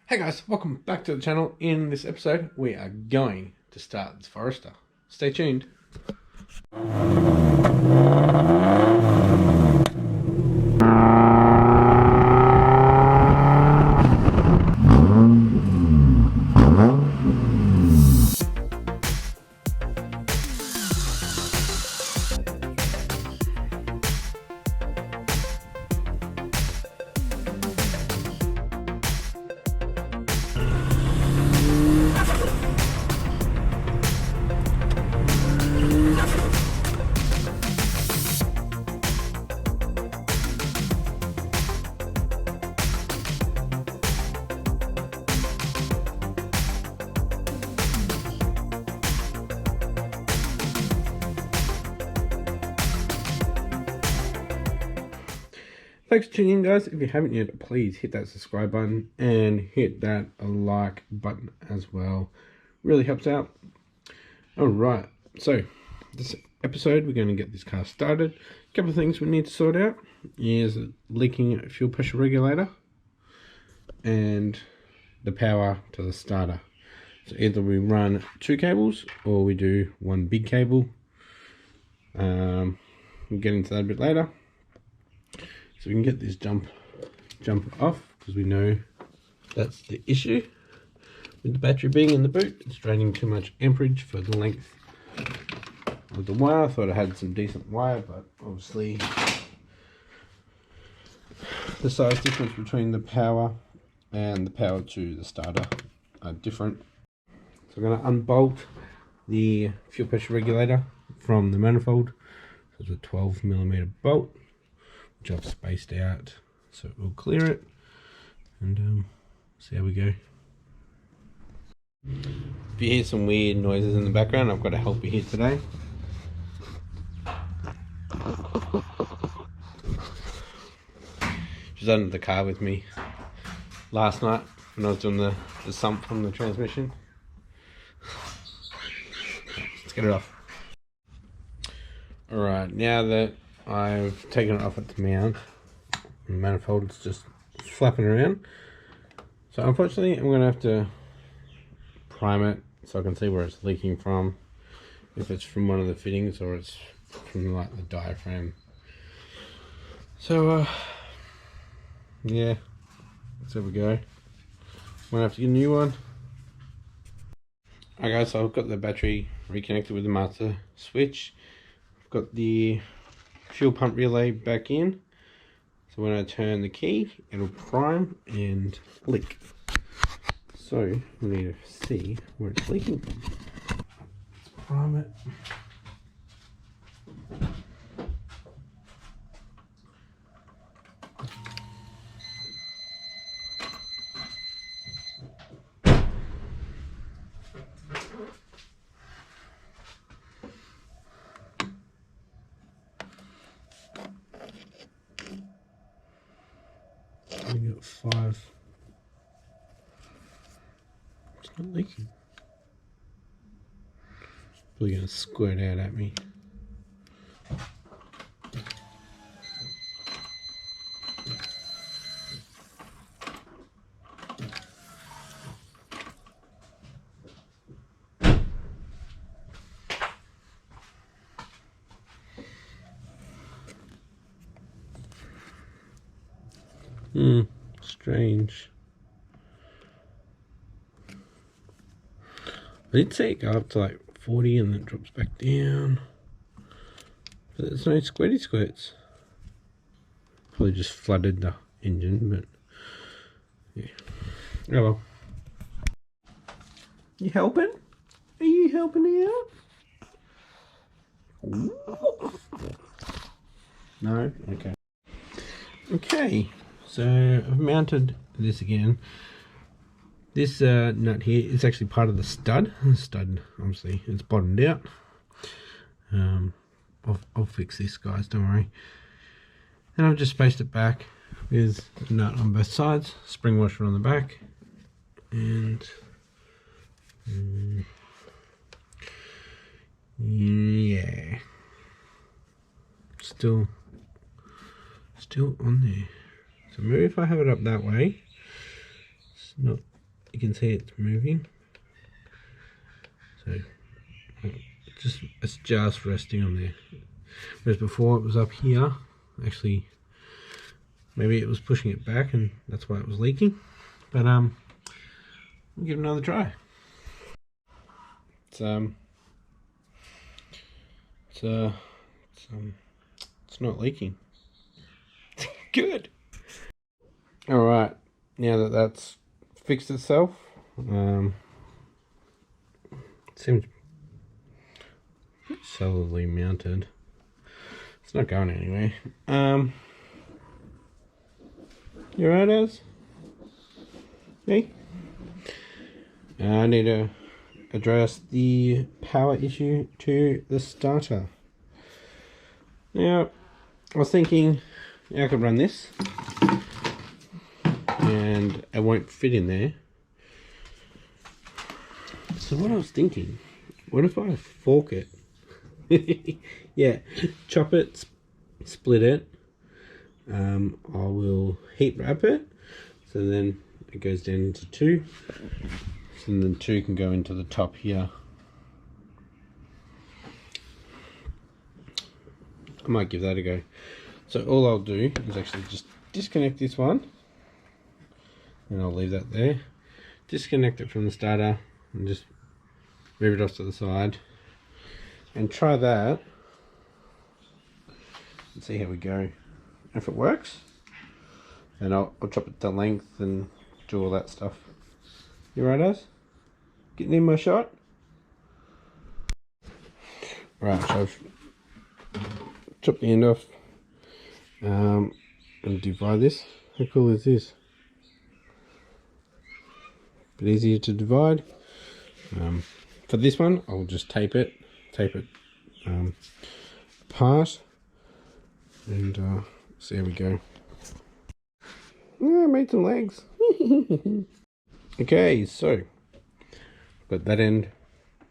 Hey guys, welcome back to the channel. In this episode, we are going to start this Forester. Stay tuned. Thanks for tuning in, guys. If you haven't yet, please hit that subscribe button and hit that like button as well. Really helps out. Alright, so this episode we're going to get this car started. A couple of things we need to sort out is leaking fuel pressure regulator and the power to the starter. So either we run two cables or we do one big cable. We'll get into that a bit later. So we can get this jump off, because we know that's the issue with the battery being in the boot. It's draining too much amperage for the length of the wire. I thought I had some decent wire, but obviously the size difference between the power and the power to the starter are different. So I'm going to unbolt the fuel pressure regulator from the manifold. So it's a 12mm bolt, which I've spaced out so we'll clear it and see how we go. If you hear some weird noises in the background, I've got a helper here today. She's under the car with me last night when I was doing the sump from the transmission. Let's get it off. Alright, now that I've taken it off at the mount, the manifold is just flapping around. So unfortunately, I'm going to have to prime it so I can see where it's leaking from. If it's from one of the fittings or it's from like the diaphragm. So yeah, there we go. I'm going to have to get a new one. Okay, so I've got the battery reconnected with the master switch. I've got the fuel pump relay back in, so when I turn the key it'll prime and leak. So we need to see where it's leaking from. Let's prime it. We got 5. It's not leaking. Probably gonna squirt out at me. Strange. I did say it go up to like 40 and then it drops back down. But there's no squirty squirts. Probably just flooded the engine, but yeah. Oh well. You helping? Are you helping out? No? Okay. Okay. So I've mounted this again. This nut here is actually part of the stud. The stud, obviously, it's bottomed out. I'll fix this, guys, don't worry. And I've just spaced it back with a nut on both sides, spring washer on the back, and yeah, still on there. So maybe if I have it up that way, it's not you can see it's moving. So it's just resting on there. Whereas before it was up here. Actually, maybe it was pushing it back and that's why it was leaking. But we'll give it another try. It's not leaking. Good. All right. Now that that's fixed itself, it seems solidly mounted. It's not going anywhere. You alright, Az? Me? I need to address the power issue to the starter. Now, I was thinking I could run this and it won't fit in there. So what I was thinking, what if I fork it? Yeah, chop it, split it. I will heat wrap it, so then it goes down into two. So then two can go into the top here. I might give that a go. So all I'll do is actually just disconnect this one, and I'll leave that there. Disconnect it from the starter and just move it off to the side and try that and see how we go. If it works, then I'll chop it to length and do all that stuff. You right, Az? Getting in my shot? Right, so I've chopped the end off and divide this. How cool is this? Bit easier to divide. For this one, I'll just tape it apart, and see how we go. I made some legs. Okay, so got that end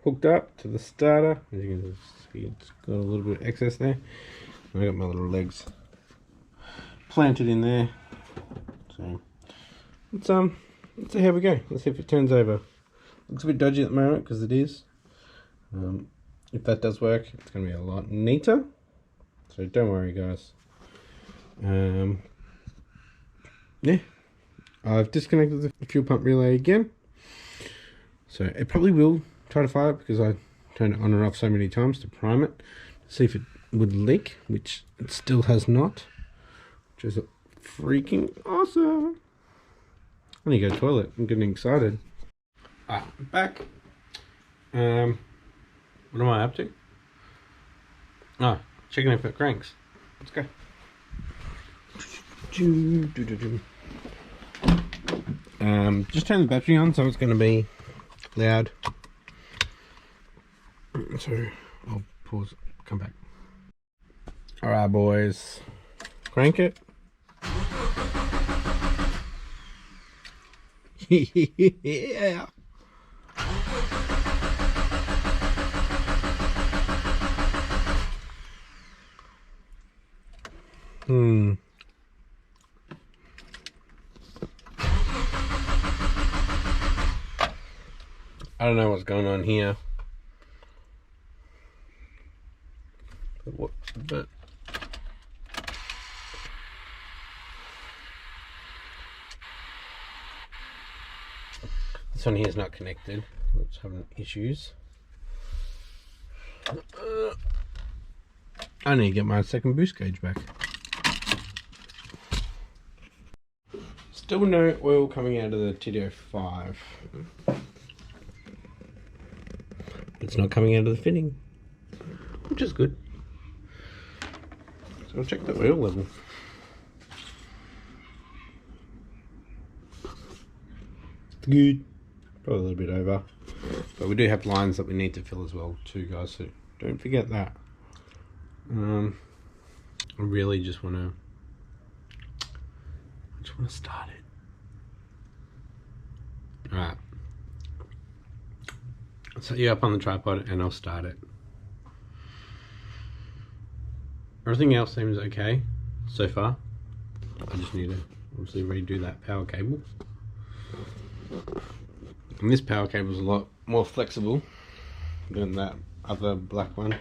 hooked up to the starter. As you can see, it's got a little bit of excess there. And I got my little legs planted in there. So let's see how we go. Let's see if it turns over. Looks a bit dodgy at the moment because it is. If that does work, it's going to be a lot neater. So don't worry, guys. Yeah, I've disconnected the fuel pump relay again. So it probably will try to fire because I turned it on and off so many times to prime it, to see if it would leak, which it still has not, which is freaking awesome. I need to go to the toilet. I'm getting excited. I'm back. What am I up to? Oh, checking if it cranks. Let's go. Just turn the battery on, so it's going to be loud. So I'll pause, come back. Alright, boys, crank it. Yeah. I don't know what's going on here, but this one here is not connected. It's having issues. I need to get my second boost gauge back. Still no oil coming out of the TD05. It's not coming out of the fitting, which is good. So I'll check the oil level. It's good. Probably a little bit over. But we do have lines that we need to fill as well too, guys, so don't forget that. I really just want to start it. Alright. I'll set you up on the tripod and I'll start it. Everything else seems okay so far. I just need to obviously redo that power cable. And this power cable is a lot more flexible than that other black one.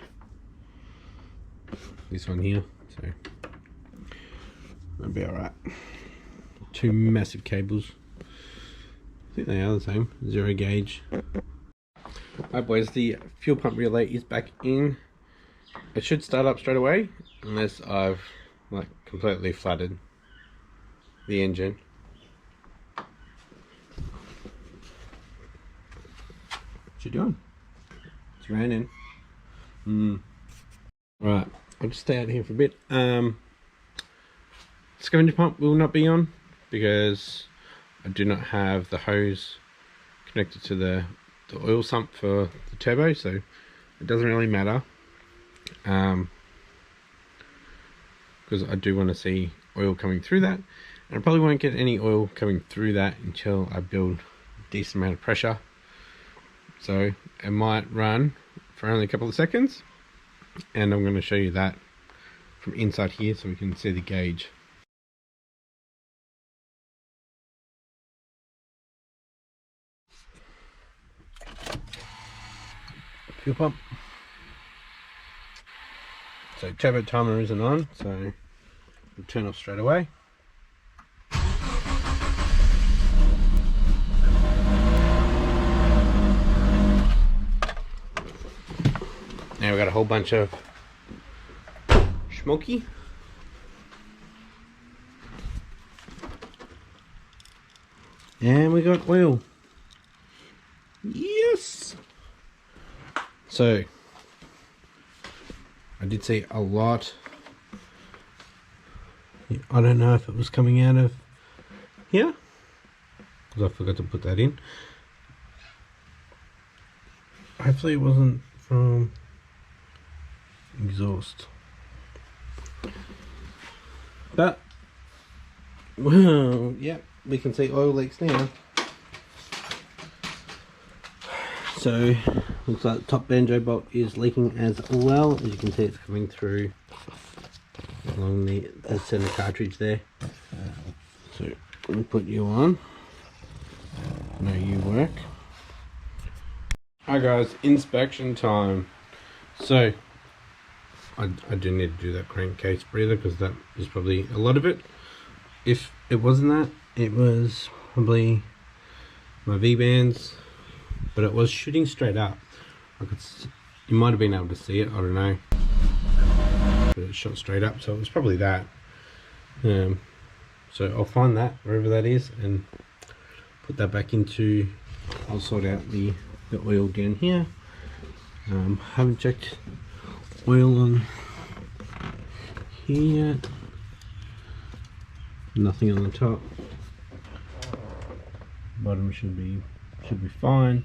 This one here, so that'll be alright. Two massive cables. I think they are the same, 0 gauge. Alright boys, the fuel pump relay is back in. It should start up straight away, unless I've like completely flooded the engine. What you doing? It's raining. Right, I'll just stay out here for a bit. Scavenger pump will not be on because I do not have the hose connected to the oil sump for the turbo, so it doesn't really matter. Because I do want to see oil coming through that, and I probably won't get any oil coming through that until I build a decent amount of pressure. So it might run for only a couple of seconds, and I'm going to show you that from inside here so we can see the gauge. Fuel pump. So turbo timer isn't on, so we'll turn off straight away. Now we've got a whole bunch of smoky. And we got oil. Yes! So I did see a lot. I don't know if it was coming out of here, because I forgot to put that in. Hopefully it wasn't from exhaust. But, well, yeah, we can see oil leaks now. So, looks like the top banjo bolt is leaking as well. As you can see, it's coming through along the center cartridge there. So, let me put you on. No, you work. Hi guys, inspection time. So, I do need to do that crankcase breather because that is probably a lot of it. If it wasn't that, it was probably my V-bands. But it was shooting straight up. You might have been able to see it, I don't know. But it shot straight up, so it was probably that. So I'll find that, wherever that is, and put that back into... I'll sort out the oil down here. Haven't checked oil on here yet. Nothing on the top. Bottom should be fine.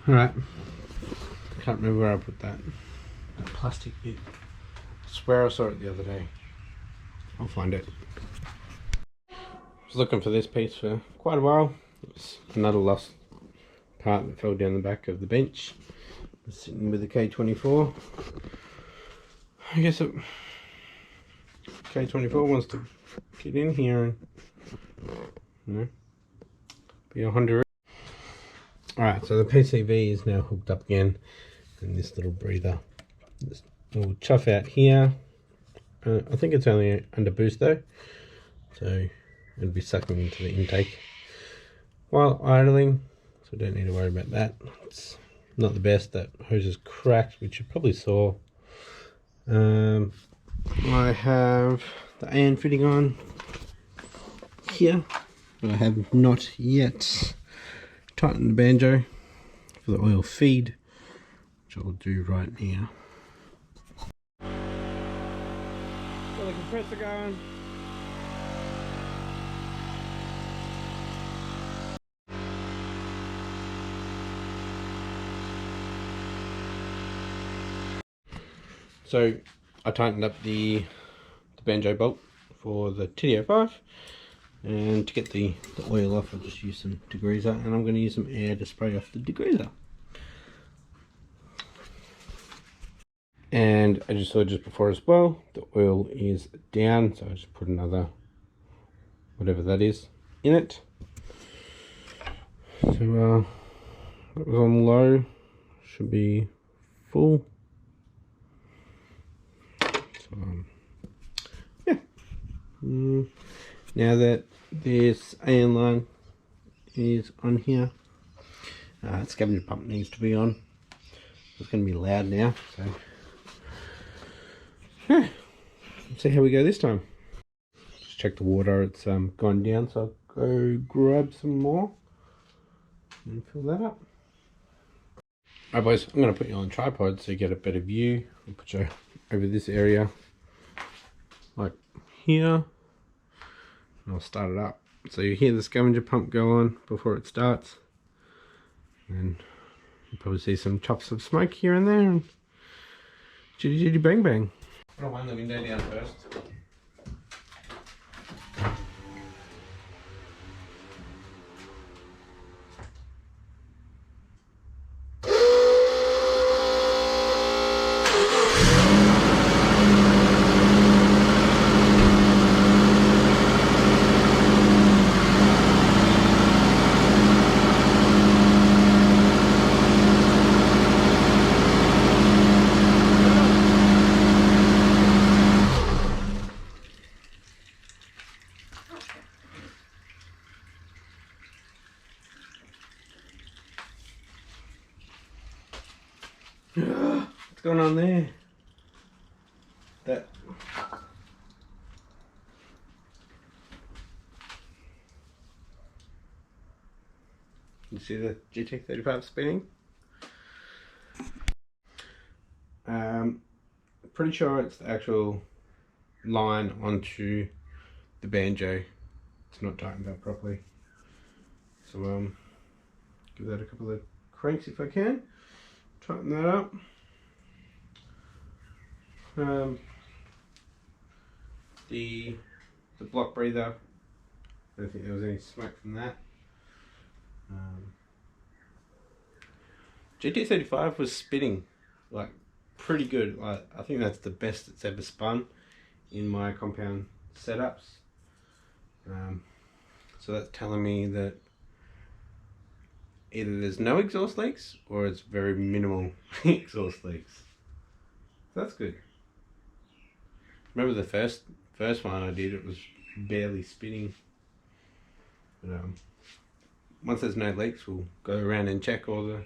Alright, can't remember where I put that plastic bit. I swear I saw it the other day. I'll find it. I was looking for this piece for quite a while. It's another lost part that fell down the back of the bench. It's sitting with the K24. I guess it K24 wants to get in here and, you know, be a Honda. Alright, so the PCV is now hooked up again, and this little breather, this little chuff out here. I think it's only under boost though, so it'll be sucking into the intake while idling, so don't need to worry about that. It's not the best. That hose is cracked, which you probably saw. I have the AN fitting on here, but I have not yet tightened the banjo for the oil feed, which I'll do right now. Got the compressor going. So I tightened up the banjo bolt for the TD05, and to get the oil off I'll just use some degreaser, and I'm going to use some air to spray off the degreaser. And as you saw just before as well, the oil is down, so I just put another, whatever that is, in it. So that was on low, should be full. So, yeah. Now that this AN line is on here, scavenger pump needs to be on. It's going to be loud now, so yeah. Let's see how we go this time. Just check the water, it's gone down, so I'll go grab some more and fill that up. Alright boys, I'm going to put you on tripod so you get a better view. I'll put you over this area, like here, and I'll start it up. So you hear the scavenger pump go on before it starts, and you probably see some chops of smoke here and there, and chitty chitty bang bang. I'll wind the window down first. What's going on there? That. You see the GT35 spinning? Pretty sure it's the actual line onto the banjo. It's not tightened up properly. So give that a couple of cranks if I can. Tighten that up. The block breather, I don't think there was any smoke from that. GT35 was spinning like pretty good. Like, I think that's the best it's ever spun in my compound setups. So that's telling me that either there's no exhaust leaks or it's very minimal exhaust leaks. So that's good. Remember the first one I did, it was barely spinning. But once there's no leaks, we'll go around and check all the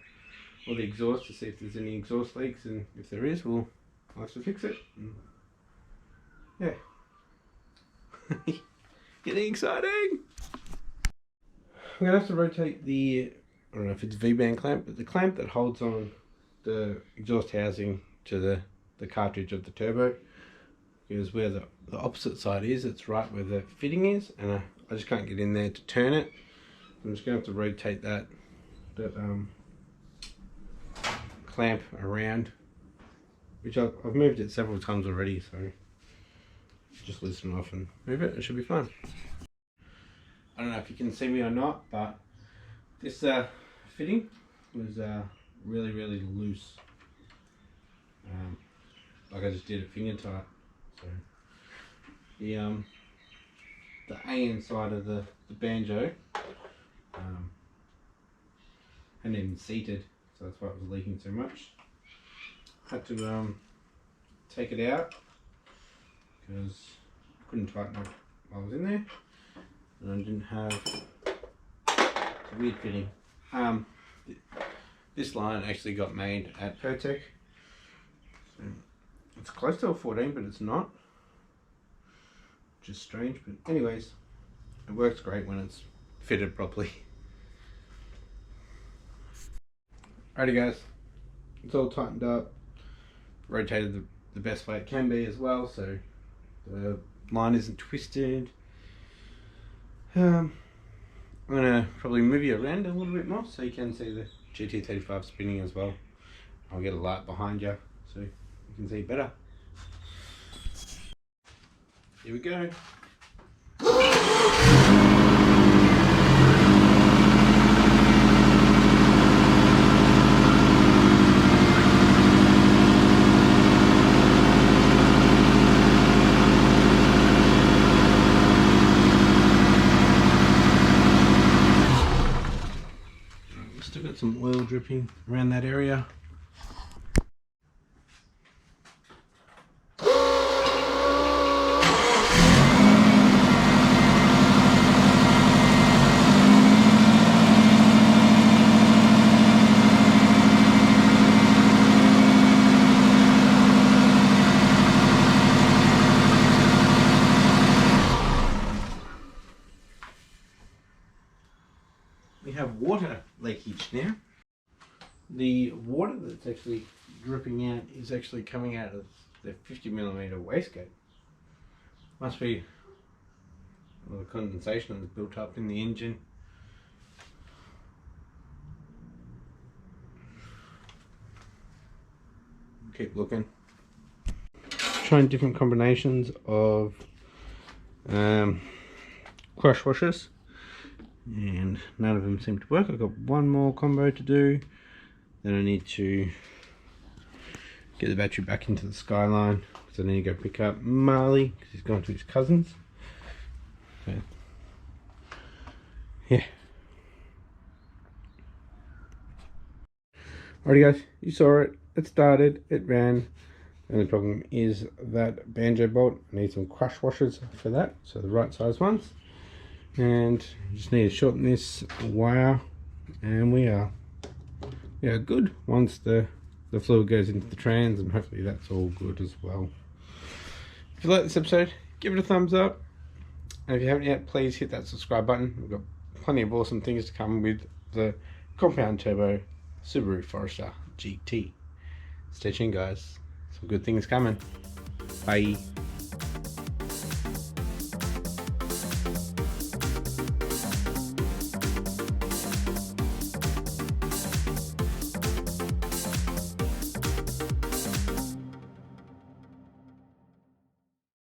exhaust to see if there's any exhaust leaks, and if there is, we'll have to fix it. And yeah. Getting exciting! I'm going to have to rotate the, I don't know if it's V-band clamp, but the clamp that holds on the exhaust housing to the cartridge of the turbo, because where the opposite side is, it's right where the fitting is, and I just can't get in there to turn it. I'm just going to have to rotate that clamp around, which I've moved it several times already, so just loosen it off and move it. It should be fine. I don't know if you can see me or not, but this fitting was really loose. Like I just did it finger tight. So the AN side of the banjo hadn't even seated, so that's why it was leaking so much. Had to take it out because I couldn't tighten it while I was in there, and I didn't have a weird fitting. This line actually got made at Pertec. So it's close to a 14, but it's not, which is strange. But anyways, it works great when it's fitted properly. Alrighty guys, it's all tightened up, rotated the best way it can be as well, so the line isn't twisted. I'm going to probably move you around a little bit more so you can see the GT35 spinning as well. I'll get a light behind you so you can see better. Here we go. dripping around that area. We have water leakage now. The water that's actually dripping out is actually coming out of the 50mm wastegate. Must be the condensation that's built up in the engine. Keep looking. Trying different combinations of crush washers, and none of them seem to work. I've got one more combo to do. Then I need to get the battery back into the Skyline because I need to go pick up Marley because he's gone to his cousin's. So, yeah. Alrighty guys, you saw it. It started, it ran. The only problem is that banjo bolt. I need some crush washers for that, so the right size ones. And you just need to shorten this wire, and we are good once the fluid goes into the trans, and hopefully that's all good as well. If you like this episode, give it a thumbs up, and if you haven't yet, please hit that subscribe button. We've got plenty of awesome things to come with the compound turbo Subaru Forester GT. Stay tuned guys, some good things coming. Bye.